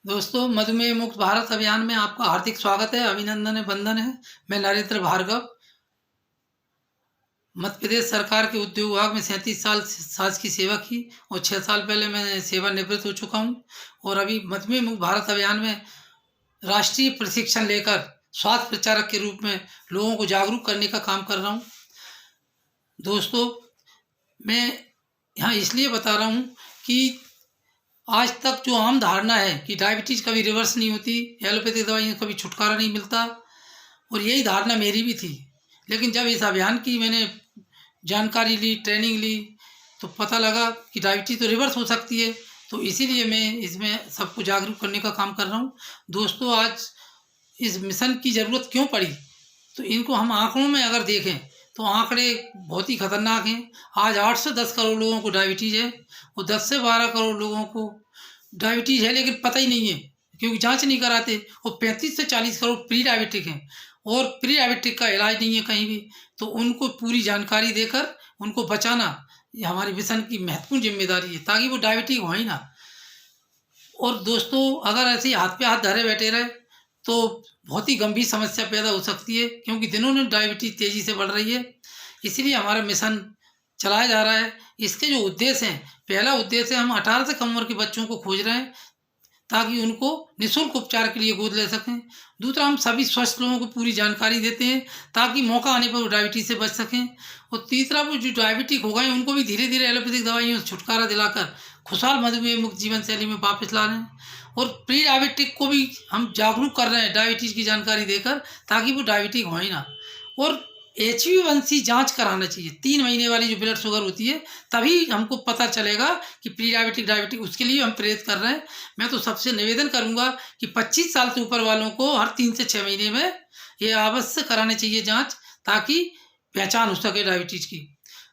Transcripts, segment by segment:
दोस्तों, मधुमेह मुक्त भारत अभियान में आपका हार्दिक स्वागत है, अभिनंदन है, वंदन है। मैं नरेंद्र भार्गव, मध्य प्रदेश सरकार के उद्योग विभाग में 37 साल की सेवा की और 6 साल पहले मैं सेवानिवृत्त हो चुका हूँ और अभी मधुमेह मुक्त भारत अभियान में राष्ट्रीय प्रशिक्षण लेकर स्वास्थ्य प्रचारक के रूप में लोगों को जागरूक करने का काम कर रहा हूँ। दोस्तों, मैं यहाँ इसलिए बता रहा हूँ कि आज तक जो आम धारणा है कि डायबिटीज़ कभी रिवर्स नहीं होती, एलोपैथिक दवाइयों से कभी छुटकारा नहीं मिलता, और यही धारणा मेरी भी थी। लेकिन जब इस अभियान की मैंने जानकारी ली, ट्रेनिंग ली, तो पता लगा कि डायबिटीज़ तो रिवर्स हो सकती है। तो इसीलिए मैं इसमें सबको जागरूक करने का काम कर रहा हूँ। दोस्तों, आज इस मिशन की ज़रूरत क्यों पड़ी, तो इनको हम आंकड़ों में अगर देखें तो आंकड़े बहुत ही खतरनाक हैं। आज 8 से 10 करोड़ लोगों को डायबिटीज़ है और 10 से 12 करोड़ लोगों को डायबिटीज़ है लेकिन पता ही नहीं है, क्योंकि जांच नहीं कराते। और 35 से 40 करोड़ प्री डायबिटिक हैं और प्री डायबिटिक का इलाज नहीं है कहीं भी। तो उनको पूरी जानकारी देकर उनको बचाना ये हमारी मिशन की महत्वपूर्ण जिम्मेदारी है, ताकि वो डायबिटिक हो ही ना। और दोस्तों, अगर ऐसे ही हाथ पे हाथ धरे बैठे रहे तो बहुत ही गंभीर समस्या पैदा हो सकती है, क्योंकि दिनों दिन डायबिटीज तेजी से बढ़ रही है। इसीलिए हमारा मिशन चलाया जा रहा है। इसके जो उद्देश्य हैं, पहला उद्देश्य है हम 18 से कम उम्र के बच्चों को खोज रहे हैं ताकि उनको निःशुल्क उपचार के लिए गोद ले सकें। दूसरा, हम सभी स्वस्थ लोगों को पूरी जानकारी देते हैं ताकि मौका आने पर वो डायबिटीज से बच सकें। और तीसरा, वो जो डायबिटिक हो गए उनको भी धीरे धीरे एलोपैथिक दवाइयों से छुटकारा दिलाकर खुशहाल मधुमेह मुक्त जीवन शैली में वापस ला रहे हैं। और प्री डायबिटिक को भी हम जागरूक कर रहे हैं डायबिटीज की जानकारी देकर, ताकि वो डायबिटिक हो ही ना। और HbA1c जांच कराना चाहिए, 3 महीने वाली जो ब्लड शुगर होती है, तभी हमको पता चलेगा कि प्री डायबिटिक उसके लिए हम प्रेरित कर रहे हैं। मैं तो सबसे निवेदन करूंगा कि 25 साल से ऊपर वालों को हर 3 से 6 महीने में ये अवश्य कराने चाहिए जांच, ताकि पहचान हो सके डायबिटीज की।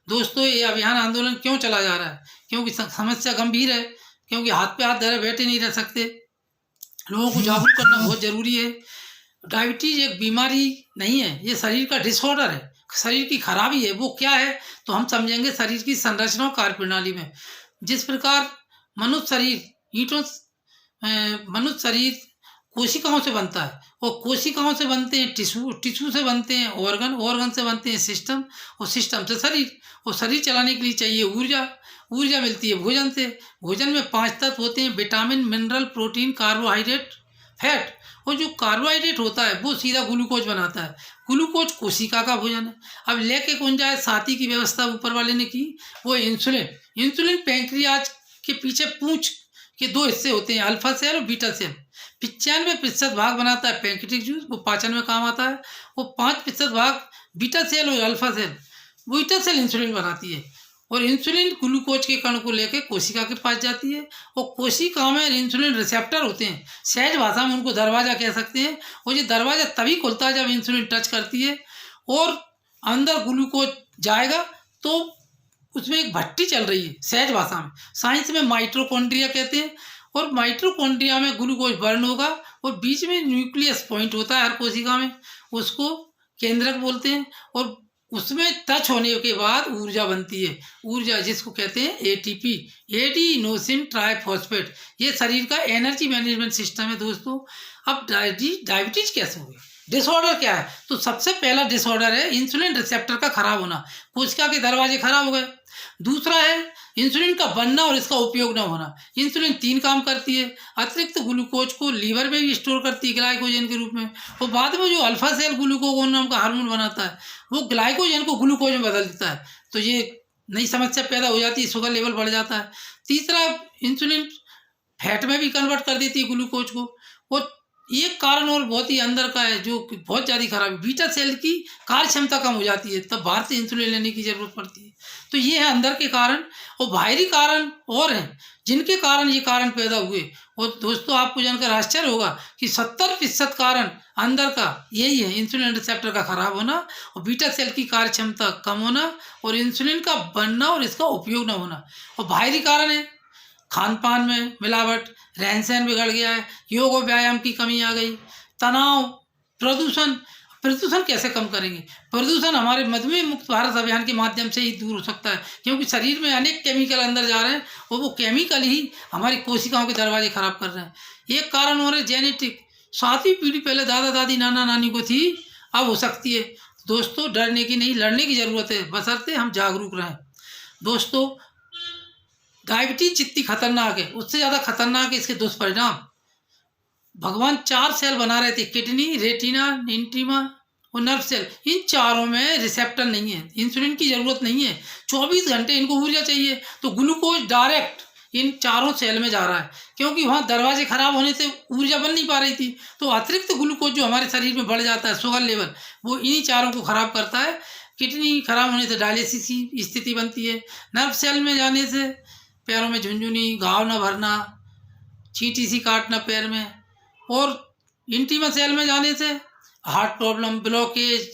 दोस्तों, ये अभियान आंदोलन क्यों चला जा रहा है? क्योंकि समस्या गंभीर है, क्योंकि हाथ पे हाथ धरे बैठे नहीं रह सकते। लोगों को जागरूक करना बहुत जरूरी है। डायबिटीज एक बीमारी नहीं है, ये शरीर का डिसऑर्डर है, शरीर की खराबी है। वो क्या है तो हम समझेंगे शरीर की संरचना और कार्यप्रणाली में। जिस प्रकार मनुष्य शरीर ईंटों मनुष्य शरीर कोशिकाओं से बनता है, और कोशिकाओं से बनते हैं टिश्यू, टिश्यू से बनते हैं ऑर्गन, ऑर्गन से बनते हैं सिस्टम, और सिस्टम से शरीर। और शरीर चलाने के लिए चाहिए ऊर्जा, ऊर्जा मिलती है भोजन से। भोजन में 5 तत्व होते हैं: vitamin, mineral, protein, carbohydrate, fat. और जो कार्बोहाइड्रेट होता है वो सीधा ग्लूकोज बनाता है। ग्लूकोज कोशिका का भोजन है। अब लेके कौन जाए, साथी की व्यवस्था ऊपर वाले ने की, वो इंसुलिन। इंसुलिन पैंक्रियाज के पीछे पूंछ के 2 हिस्से होते हैं, अल्फा सेल और बीटा सेल। 95% भाग बनाता है पैंक्रियाटिक जूस, वो पाचन में काम आता है। वो 5% भाग बीटा सेल और alpha cell, beta cell insulin बनाती है। और इंसुलिन ग्लूकोज के कण को लेकर कोशिका के पास जाती है, और कोशिका में इंसुलिन रिसेप्टर होते हैं, सहज भाषा में उनको दरवाजा कह सकते हैं। और ये दरवाजा तभी खुलता है जब इंसुलिन टच करती है और अंदर ग्लूकोज जाएगा। तो उसमें एक भट्टी चल रही है, सहज भाषा में, साइंस में माइटोकॉन्ड्रिया कहते हैं। और माइटोकॉन्ड्रिया में ग्लूकोज बर्न होगा, और बीच में न्यूक्लियस पॉइंट होता है हर कोशिका में, उसको केंद्रक बोलते हैं। और उसमें टच होने के बाद ऊर्जा बनती है, ऊर्जा जिसको कहते हैं ATP, एडिनोसिन ट्राइफॉस्फेट। ये शरीर का एनर्जी मैनेजमेंट सिस्टम है। दोस्तों, अब डायबिटीज कैसे हो गई, डिसऑर्डर क्या है? तो सबसे पहला डिसऑर्डर है इंसुलिन रिसेप्टर का खराब होना, कोशिका के दरवाजे खराब हो गए। दूसरा है इंसुलिन का बनना और इसका उपयोग न होना। इंसुलिन 3 काम करती है: अतिरिक्त ग्लूकोज को लीवर में भी स्टोर करती है ग्लाइकोजन के रूप में, और बाद में जो अल्फा सेल ग्लूकागोन नाम का हार्मोन बनाता है, वो ग्लाइकोजन को ग्लूकोज में बदल देता है। तो ये नई समस्या पैदा हो जाती है, शुगर लेवल बढ़ जाता है। तीसरा, इंसुलिन फैट में भी कन्वर्ट कर देती है ग्लूकोज को। और एक कारण और बहुत ही अंदर का है जो कि बहुत ज़्यादा खराब है, बीटा सेल की कार्य क्षमता कम हो जाती है, तब बाहर से इंसुलिन लेने की जरूरत पड़ती है। तो ये है अंदर के कारण, और बाहरी कारण और हैं जिनके कारण ये कारण पैदा हुए। और दोस्तों, आपको जानकर आश्चर्य होगा कि 70% कारण अंदर का यही है: इंसुलिन रिसेप्टर का खराब होना, और बीटा सेल की कार्य क्षमता कम होना, और इंसुलिन का बनना और इसका उपयोग न होना। और बाहरी कारण है खान पान में मिलावट, रहन सहन बिगड़ गया है, योग और व्यायाम की कमी आ गई, तनाव, प्रदूषण। प्रदूषण कैसे कम करेंगे? प्रदूषण हमारे मधुमेह मुक्त भारत अभियान के माध्यम से ही दूर हो सकता है, क्योंकि शरीर में अनेक केमिकल अंदर जा रहे हैं और वो केमिकल ही हमारी कोशिकाओं के दरवाजे खराब कर रहे हैं। एक कारण हो रहा है जेनेटिक। 7वीं पीढ़ी पहले दादा दादी नाना नानी को थी, अब हो सकती है। दोस्तों, डरने की नहीं, लड़ने की ज़रूरत है, बशर्ते हम जागरूक रहें। दोस्तों, डायबिटीज जितनी खतरनाक है उससे ज़्यादा खतरनाक है इसके दुष्परिणाम। भगवान 4 सेल बना रहे थे, किडनी, रेटिना, इंटीमा और नर्व सेल। इन चारों में रिसेप्टर नहीं है, इंसुलिन की ज़रूरत नहीं है। 24 घंटे इनको ऊर्जा चाहिए, तो ग्लूकोज डायरेक्ट इन चारों सेल में जा रहा है, क्योंकि वहाँ दरवाजे खराब होने से ऊर्जा बन नहीं पा रही थी। तो अतिरिक्त ग्लूकोज जो हमारे शरीर में बढ़ जाता है, शुगर लेवल, वो इन्हीं चारों को खराब करता है। किडनी खराब होने से डायलिसिस की स्थिति बनती है। नर्व सेल में जाने से पैरों में झुनझुनी, घाव न भरना, चींटी सी काटना पैर में, और इंटीमा सेल में जाने से heart problem, blockage,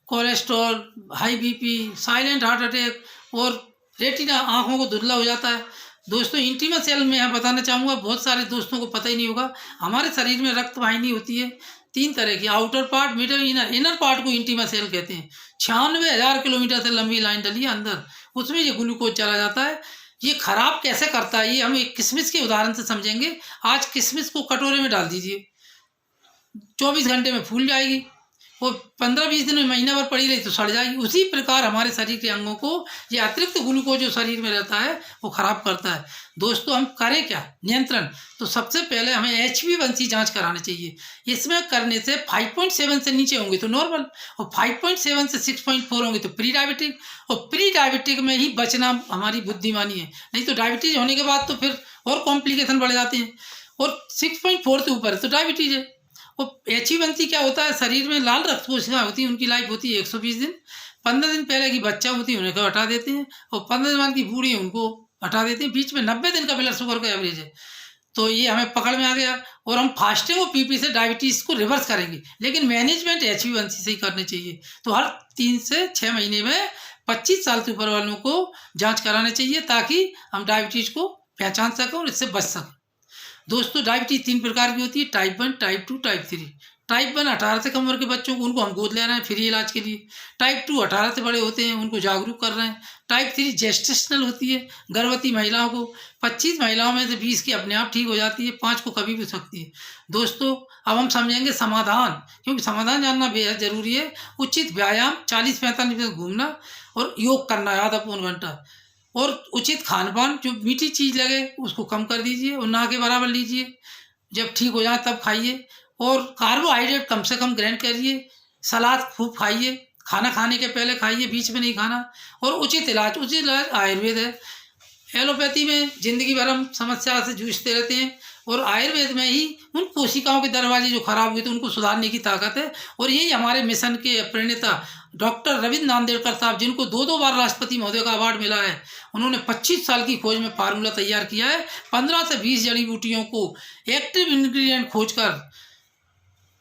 cholesterol, high BP, silent heart attack, और रेटिना, आंखों को धुंधला हो जाता है। दोस्तों, इंटीमा सेल में यहाँ बताना चाहूँगा, बहुत सारे दोस्तों को पता ही नहीं होगा, हमारे शरीर में रक्त वाहिनी होती है 3 तरह की, outer part, middle, inner. Inner part को इंटीमा सेल कहते हैं। 96,000 किलोमीटर से लंबी लाइन डली है अंदर, उसमें ये ग्लूकोज चला जाता है। ये खराब कैसे करता है, ये हम एक किशमिश के उदाहरण से समझेंगे। आज किशमिश को कटोरे में डाल दीजिए, 24 घंटे में फूल जाएगी, वो 15-20 दिन में, महीना भर पड़ी रही तो सड़ जाएगी। उसी प्रकार हमारे शरीर के अंगों को ये अतिरिक्त ग्लूकोज जो शरीर में रहता है वो खराब करता है। दोस्तों, हम करें क्या नियंत्रण? तो सबसे पहले हमें HbA1c जांच करानी चाहिए। इसमें करने से 5.7 से नीचे होंगे तो नॉर्मल, और 5.7 से 6.4 होंगे तो प्री डायबिटिक। और प्री डायबिटिक में ही बचना हमारी बुद्धिमानी है, नहीं तो डायबिटीज होने के बाद तो फिर और कॉम्प्लिकेशन बढ़ जाते हैं। और 6.4 से ऊपर तो डायबिटीज है। वो HbA1c क्या होता है, शरीर में लाल रक्त कोशिकाएं होती हैं, उनकी लाइफ होती है 120 दिन। 15 दिन पहले की बच्चा होती है उन्हें हटा देते हैं, और 15 दिन बाद की बूढ़ी है उनको हटा देते हैं। बीच में 90 दिन का ब्लड शुगर का एवरेज है। तो ये हमें पकड़ में आ गया, और हम फास्टिंग और पीपी से डायबिटीज़ को रिवर्स करेंगे, लेकिन मैनेजमेंट HbA1c से ही करनी चाहिए। तो हर 3 से 6 महीने में 25 साल से ऊपर वालों को जाँच करानी चाहिए, ताकि हम डायबिटीज़ को पहचान सकें और इससे बच सकें। दोस्तों, डायबिटीज 3 प्रकार की होती है, टाइप 1, टाइप 2, टाइप 3। टाइप 1 18 से कम उम्र के बच्चों को, उनको हम गोद ले रहे हैं फ्री इलाज के लिए। टाइप 2 18 से बड़े होते हैं, उनको जागरूक कर रहे हैं। टाइप 3 जेस्टेशनल होती है, गर्भवती महिलाओं को। 25 महिलाओं में से 20 की अपने आप ठीक हो जाती है, 5 को कभी भी हो सकती है। दोस्तों, अब हम समझेंगे समाधान, क्योंकि समाधान जानना बेहद जरूरी है। उचित व्यायाम, 40-45 मिनट घूमना, और योग करना आधा पौन घंटा, और उचित खान पान, जो मीठी चीज़ लगे उसको कम कर दीजिए और ना के बराबर लीजिए। जब ठीक हो जाए तब खाइए, और कार्बोहाइड्रेट कम से कम ग्रहण करिए। सलाद खूब खाइए, खाना खाने के पहले खाइए, बीच में नहीं खाना। और उचित इलाज आयुर्वेद है। एलोपैथी में ज़िंदगी भर हम समस्या से जूझते रहते हैं, और आयुर्वेद में ही उन कोशिकाओं के दरवाजे जो खराब हुए थे उनको सुधारने की ताकत है। और यही हमारे मिशन के प्रणेता डॉक्टर रविंद्र नांदेड़कर साहब, जिनको 2 बार राष्ट्रपति महोदय का अवार्ड मिला है, उन्होंने 25 साल की खोज में फार्मूला तैयार किया है। 15 से 20 जड़ी बूटियों को एक्टिव इंग्रेडिएंट खोजकर,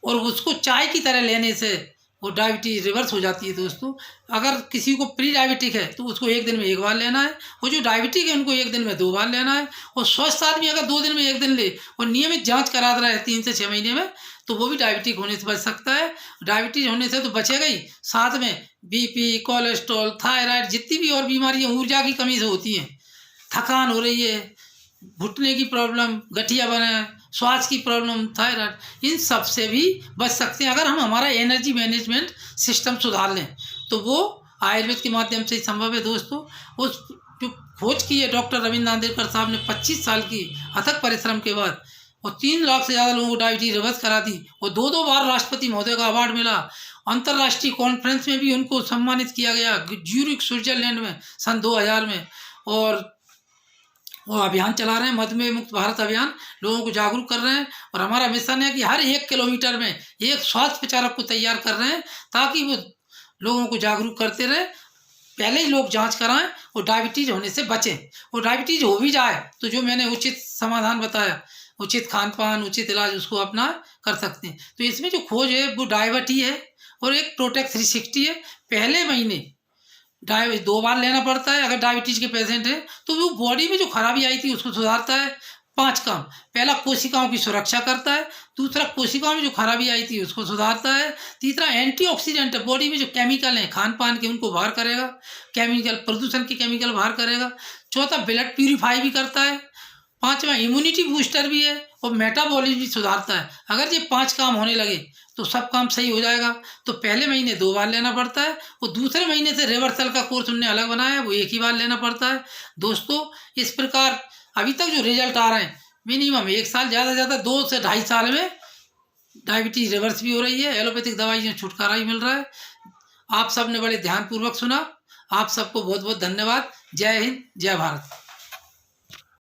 और उसको चाय की तरह लेने से वो डायबिटीज रिवर्स हो जाती है। दोस्तों, अगर किसी को प्री डायबिटिक है तो उसको 1 दिन में 1 बार लेना है, और जो डायबिटिक है उनको 1 दिन में 2 बार लेना है। और स्वस्थ आदमी अगर 2 दिन में 1 दिन ले और नियमित जांच करा रहा है 3 से 6 महीने में, तो वो भी डायबिटिक होने से बच सकता है। डायबिटीज होने से तो बचेगा ही, साथ में बीपी, कोलेस्ट्रॉल, थायराइड, जितनी भी और बीमारियाँ ऊर्जा की कमी से होती हैं, थकान हो रही है, घुटने की प्रॉब्लम, गठिया बना, श्वास की प्रॉब्लम, थायराइड, इन सब से भी बच सकते हैं अगर हम हमारा एनर्जी मैनेजमेंट सिस्टम सुधार लें। तो वो आयुर्वेद के माध्यम से ही संभव है। दोस्तों, उस जो खोज की है डॉक्टर रविंद्र नांदेड़कर साहब ने 25 साल की अथक परिश्रम के बाद, और 3 लाख से ज़्यादा लोगों को डायबिटीज रिवर्स करा दी, और 2 बार राष्ट्रपति महोदय का अवार्ड मिला। अंतर्राष्ट्रीय कॉन्फ्रेंस में भी उनको सम्मानित किया गया, ज्यूरिख स्विट्जरलैंड में सन 2000 में। और वो अभियान चला रहे हैं, मधुमेह मुक्त भारत अभियान, लोगों को जागरूक कर रहे हैं। और हमारा मिशन है कि हर 1 किलोमीटर में एक स्वास्थ्य प्रचारक को तैयार कर रहे हैं, ताकि वो लोगों को जागरूक करते रहे। पहले ही लोग जांच कराएं और डायबिटीज होने से बचें। और डायबिटीज हो भी जाए तो जो मैंने उचित समाधान बताया, उचित खान पान, उचित इलाज, उसको अपना कर सकते हैं। तो इसमें जो खोज है वो डायबिटी है, और एक प्रोटेक्ट 360 है। पहले महीने 2 बार लेना पड़ता है अगर डायबिटीज के पेशेंट है, तो वो बॉडी में जो खराबी आई थी उसको सुधारता है। 5 काम। पहला, कोशिकाओं की सुरक्षा करता है। दूसरा, कोशिकाओं में जो खराबी आई थी उसको सुधारता है। तीसरा, एंटीऑक्सीडेंट है, बॉडी में जो केमिकल हैं खान पान के उनको बाहर करेगा, केमिकल प्रदूषण के केमिकल बाहर करेगा। चौथा, ब्लड प्यूरिफाई भी करता है। पांचवा, इम्यूनिटी बूस्टर भी है और मेटाबॉलिज्म भी सुधारता है। अगर ये 5 काम होने लगे तो सब काम सही हो जाएगा। तो पहले महीने 2 बार लेना पड़ता है और दूसरे महीने से रिवर्सल का कोर्स उन्होंने अलग बनाया है, वो 1 ही बार लेना पड़ता है। दोस्तों, इस प्रकार अभी तक जो रिजल्ट आ रहे हैं, मिनिमम 1 साल, ज़्यादा से ज़्यादा 2 से ढाई साल में डायबिटीज रिवर्स भी हो रही है, एलोपैथिक दवाई से छुटकारा भी मिल रहा है। आप सबने बड़े ध्यानपूर्वक सुना। आप सबको बहुत बहुत धन्यवाद। जय हिंद, जय भारत।